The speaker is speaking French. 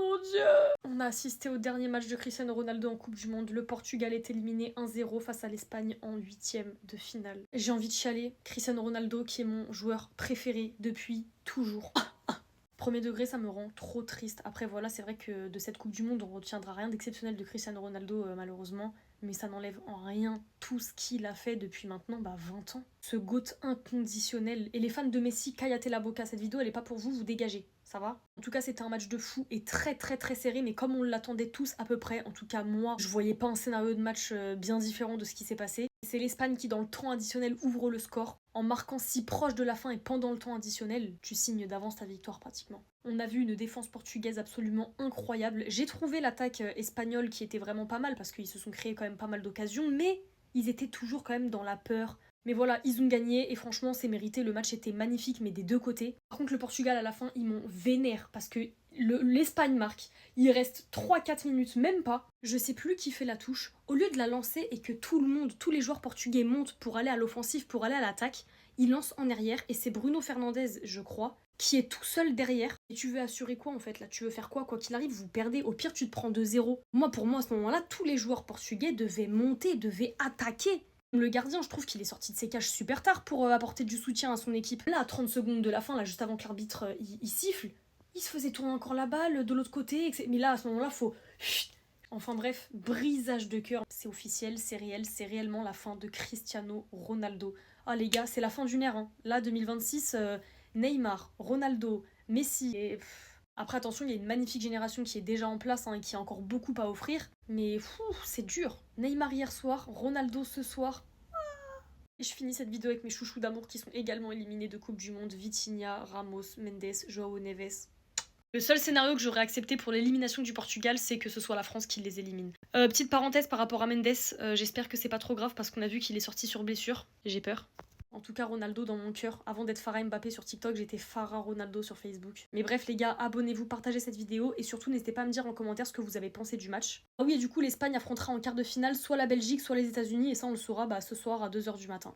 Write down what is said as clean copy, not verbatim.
mon Dieu. On a assisté au dernier match de Cristiano Ronaldo en Coupe du Monde. Le Portugal est éliminé 1-0 face à l'Espagne en 8e de finale. J'ai envie de chialer. Cristiano Ronaldo qui est mon joueur préféré depuis toujours. Premier degré, ça me rend trop triste. Après voilà, c'est vrai que de cette Coupe du Monde, on retiendra rien d'exceptionnel de Cristiano Ronaldo malheureusement. Mais ça n'enlève en rien tout ce qu'il a fait depuis maintenant 20 ans. Ce GOAT inconditionnel. Et les fans de Messi, Kayate la boca, cette vidéo elle est pas pour vous, vous dégagez. Ça va? En tout cas, c'était un match de fou et très très très serré, mais comme on l'attendait tous à peu près, en tout cas moi, je voyais pas un scénario de match bien différent de ce qui s'est passé. C'est l'Espagne qui, dans le temps additionnel, ouvre le score. En marquant si proche de la fin et pendant le temps additionnel, tu signes d'avance ta victoire pratiquement. On a vu une défense portugaise absolument incroyable. J'ai trouvé l'attaque espagnole qui était vraiment pas mal parce qu'ils se sont créés quand même pas mal d'occasions, mais ils étaient toujours quand même dans la peur. Mais voilà, ils ont gagné et franchement c'est mérité, le match était magnifique mais des deux côtés. Par contre le Portugal à la fin ils m'ont vénère parce que l'Espagne marque, il reste 3-4 minutes, même pas, je sais plus qui fait la touche. Au lieu de la lancer et que tout le monde, tous les joueurs portugais montent pour aller à l'offensive, pour aller à l'attaque, ils lancent en arrière et c'est Bruno Fernandes je crois qui est tout seul derrière. Et tu veux assurer quoi en fait là? Tu veux faire quoi? Quoi qu'il arrive, vous perdez. Au pire, tu te prends 2-0. Moi, pour moi, à ce moment-là, tous les joueurs portugais devaient monter, devaient attaquer. Le gardien, je trouve qu'il est sorti de ses cages super tard pour apporter du soutien à son équipe. Là, à 30 secondes de la fin, là, juste avant que l'arbitre il siffle, il se faisait tourner encore la balle de l'autre côté. Mais là, à ce moment-là, faut... Enfin bref, brisage de cœur. C'est officiel, c'est réel, c'est réellement la fin de Cristiano Ronaldo. Ah les gars, c'est la fin d'une ère. Hein. Là, 2026, Neymar, Ronaldo, Messi. Et après, attention, il y a une magnifique génération qui est déjà en place et qui a encore beaucoup à offrir. Mais c'est dur. Neymar hier soir, Ronaldo ce soir. Et je finis cette vidéo avec mes chouchous d'amour qui sont également éliminés de Coupe du Monde. Vitinha, Ramos, Mendes, Joao Neves. Le seul scénario que j'aurais accepté pour l'élimination du Portugal, c'est que ce soit la France qui les élimine. Petite parenthèse par rapport à Mendes, j'espère que c'est pas trop grave parce qu'on a vu qu'il est sorti sur blessure. J'ai peur. En tout cas, Ronaldo dans mon cœur. Avant d'être Farah Mbappé sur TikTok, j'étais Farah Ronaldo sur Facebook. Mais bref, les gars, abonnez-vous, partagez cette vidéo et surtout n'hésitez pas à me dire en commentaire ce que vous avez pensé du match. Ah oui, et du coup, l'Espagne affrontera en quart de finale soit la Belgique, soit les États-Unis et ça, on le saura ce soir à 2h du matin.